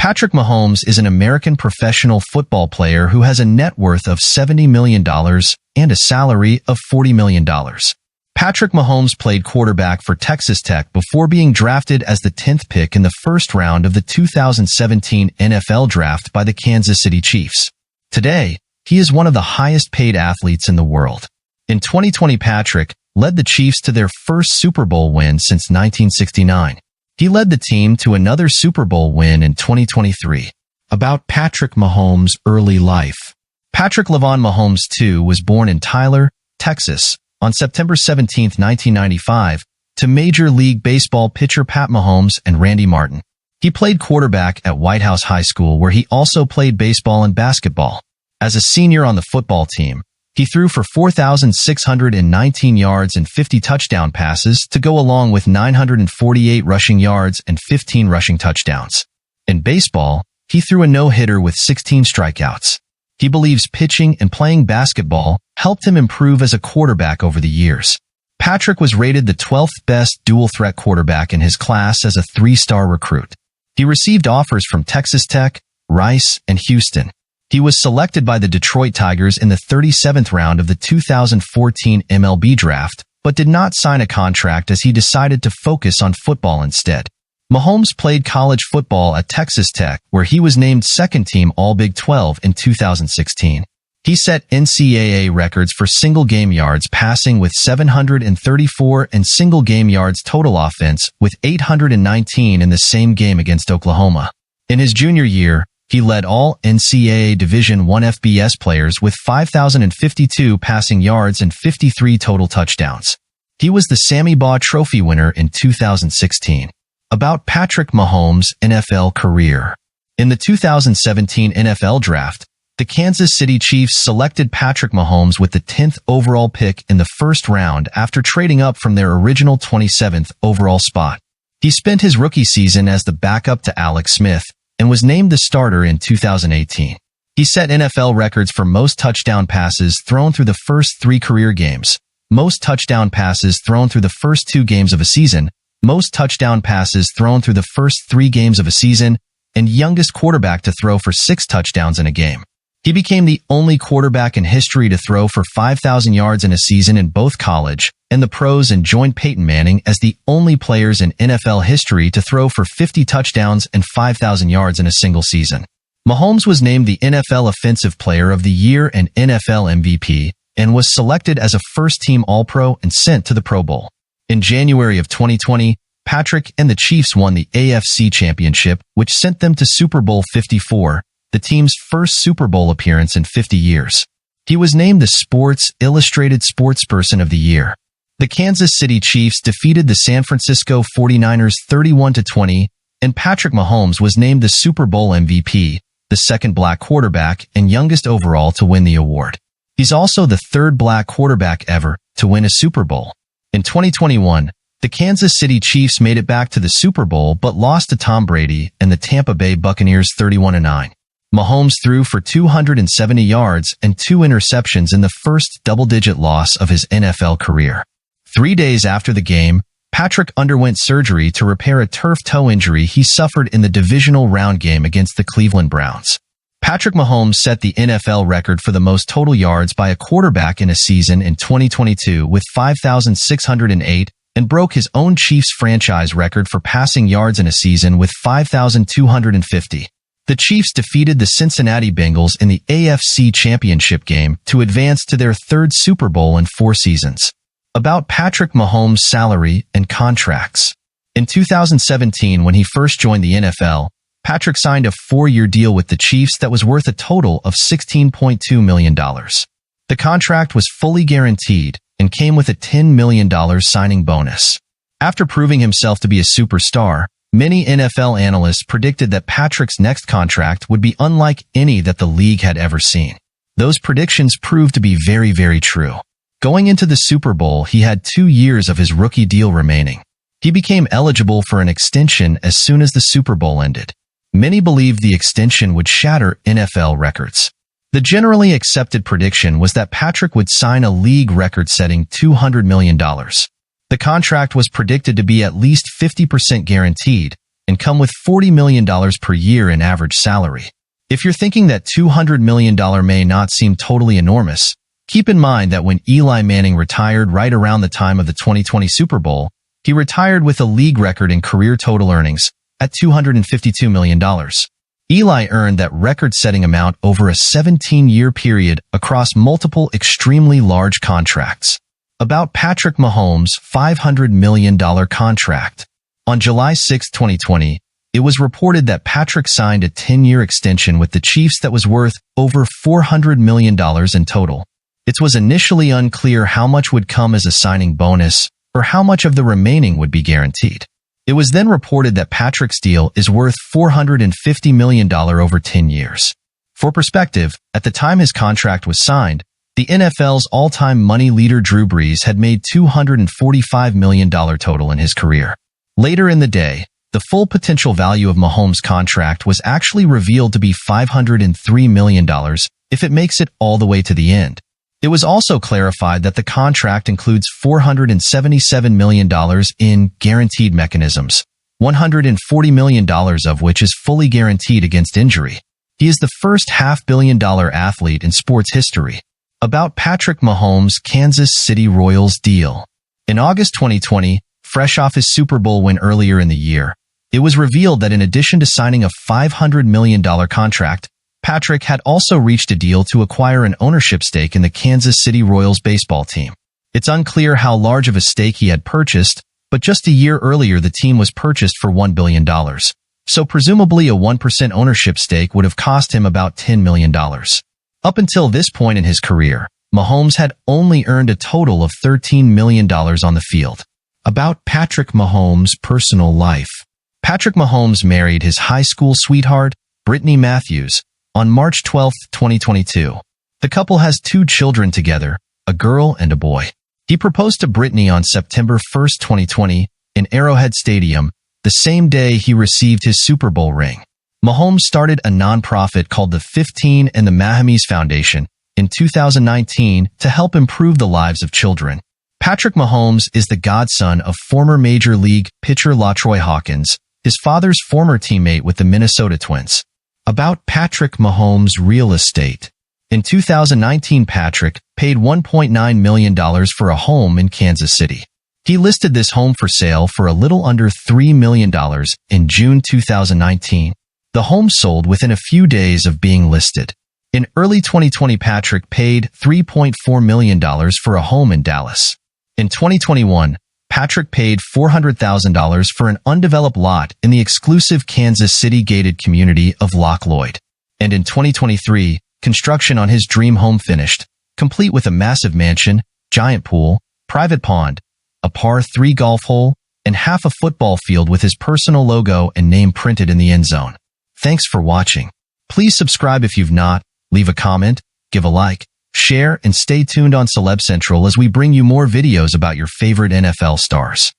Patrick Mahomes is an American professional football player who has a net worth of $70 million and a salary of $40 million. Patrick Mahomes played quarterback for Texas Tech before being drafted as the 10th pick in the first round of the 2017 NFL Draft by the Kansas City Chiefs. Today, he is one of the highest-paid athletes in the world. In 2020, Patrick led the Chiefs to their first Super Bowl win since 1969. He led the team to another Super Bowl win in 2023. About Patrick Mahomes' early life. Patrick Levon Mahomes II was born in Tyler, Texas, on September 17, 1995, to Major League Baseball pitcher Pat Mahomes and Randi Martin. He played quarterback at White House High School, where he also played baseball and basketball. As a senior on the football team, he threw for 4,619 yards and 50 touchdown passes to go along with 948 rushing yards and 15 rushing touchdowns. In baseball, he threw a no-hitter with 16 strikeouts. He believes pitching and playing basketball helped him improve as a quarterback over the years. Patrick was rated the 12th best dual-threat quarterback in his class as a 3-star recruit. He received offers from Texas Tech, Rice, and Houston. He was selected by the Detroit Tigers in the 37th round of the 2014 MLB Draft, but did not sign a contract as he decided to focus on football instead. Mahomes played college football at Texas Tech, where he was named second-team All-Big 12 in 2016. He set NCAA records for single-game yards passing with 734 and single-game yards total offense with 819 in the same game against Oklahoma. In his junior year, he led all NCAA Division I FBS players with 5,052 passing yards and 53 total touchdowns. He was the Sammy Baugh Trophy winner in 2016. About Patrick Mahomes' NFL career. In the 2017 NFL Draft, the Kansas City Chiefs selected Patrick Mahomes with the 10th overall pick in the first round after trading up from their original 27th overall spot. He spent his rookie season as the backup to Alex Smith and was named the starter in 2018. He set NFL records for most touchdown passes thrown through the first 3 career games, most touchdown passes thrown through the first 2 games of a season, most touchdown passes thrown through the first 3 games of a season, and youngest quarterback to throw for 6 touchdowns in a game. He became the only quarterback in history to throw for 5,000 yards in a season in both college and the pros, and joined Peyton Manning as the only players in NFL history to throw for 50 touchdowns and 5,000 yards in a single season. Mahomes was named the NFL Offensive Player of the Year and NFL MVP, and was selected as a first-team All-Pro and sent to the Pro Bowl. In January of 2020, Patrick and the Chiefs won the AFC Championship, which sent them to Super Bowl 54, the team's first Super Bowl appearance in 50 years. He was named the Sports Illustrated Sportsperson of the Year. The Kansas City Chiefs defeated the San Francisco 49ers 31-20, and Patrick Mahomes was named the Super Bowl MVP, the second black quarterback and youngest overall to win the award. He's also the 3rd black quarterback ever to win a Super Bowl. In 2021, the Kansas City Chiefs made it back to the Super Bowl but lost to Tom Brady and the Tampa Bay Buccaneers 31-9. Mahomes threw for 270 yards and 2 interceptions in the first double-digit loss of his NFL career. 3 days after the game, Patrick underwent surgery to repair a turf toe injury he suffered in the divisional round game against the Cleveland Browns. Patrick Mahomes set the NFL record for the most total yards by a quarterback in a season in 2022 with 5,608 and broke his own Chiefs franchise record for passing yards in a season with 5,250. The Chiefs defeated the Cincinnati Bengals in the AFC Championship game to advance to their 3rd Super Bowl in 4 seasons. About Patrick Mahomes' salary and contracts. In 2017, when he first joined the NFL, Patrick signed a 4-year deal with the Chiefs that was worth a total of $16.2 million. The contract was fully guaranteed and came with a $10 million signing bonus. After proving himself to be a superstar, many NFL analysts predicted that Patrick's next contract would be unlike any that the league had ever seen. Those predictions proved to be very, very true. Going into the Super Bowl, he had 2 years of his rookie deal remaining. He became eligible for an extension as soon as the Super Bowl ended. Many believed the extension would shatter NFL records. The generally accepted prediction was that Patrick would sign a league record-setting $200 million. The contract was predicted to be at least 50% guaranteed, and come with $40 million per year in average salary. If you're thinking that $200 million may not seem totally enormous, keep in mind that when Eli Manning retired right around the time of the 2020 Super Bowl, he retired with a league record in career total earnings at $252 million. Eli earned that record-setting amount over a 17-year period across multiple extremely large contracts. About Patrick Mahomes' $500 million contract. On July 6, 2020, it was reported that Patrick signed a 10-year extension with the Chiefs that was worth over $400 million in total. It was initially unclear how much would come as a signing bonus or how much of the remaining would be guaranteed. It was then reported that Patrick's deal is worth $450 million over 10 years. For perspective, at the time his contract was signed, the NFL's all-time money leader Drew Brees had made $245 million total in his career. Later in the day, the full potential value of Mahomes' contract was actually revealed to be $503 million if it makes it all the way to the end. It was also clarified that the contract includes $477 million in guaranteed mechanisms, $140 million of which is fully guaranteed against injury. He is the first half-billion-dollar athlete in sports history. About Patrick Mahomes' Kansas City Royals deal. In August 2020, fresh off his Super Bowl win earlier in the year, it was revealed that in addition to signing a $500 million contract, Patrick had also reached a deal to acquire an ownership stake in the Kansas City Royals baseball team. It's unclear how large of a stake he had purchased, but just a year earlier the team was purchased for $1 billion. So presumably a 1% ownership stake would have cost him about $10 million. Up until this point in his career, Mahomes had only earned a total of $13 million on the field. About Patrick Mahomes' personal life. Patrick Mahomes married his high school sweetheart, Brittany Matthews, on March 12, 2022. The couple has 2 children together, a girl and a boy. He proposed to Brittany on September 1, 2020, in Arrowhead Stadium, the same day he received his Super Bowl ring. Mahomes started a nonprofit called the 15 and the Mahomes Foundation in 2019 to help improve the lives of children. Patrick Mahomes is the godson of former Major League pitcher LaTroy Hawkins, his father's former teammate with the Minnesota Twins. About Patrick Mahomes' real estate. In 2019, Patrick paid $1.9 million for a home in Kansas City. He listed this home for sale for a little under $3 million in June 2019. The home sold within a few days of being listed. In early 2020, Patrick paid $3.4 million for a home in Dallas. In 2021, Patrick paid $400,000 for an undeveloped lot in the exclusive Kansas City gated community of Loch Lloyd. And in 2023, construction on his dream home finished, complete with a massive mansion, giant pool, private pond, a par 3 golf hole, and half a football field with his personal logo and name printed in the end zone. Thanks for watching. Please subscribe if you've not, leave a comment, give a like, share, and stay tuned on Celeb Central as we bring you more videos about your favorite NFL stars.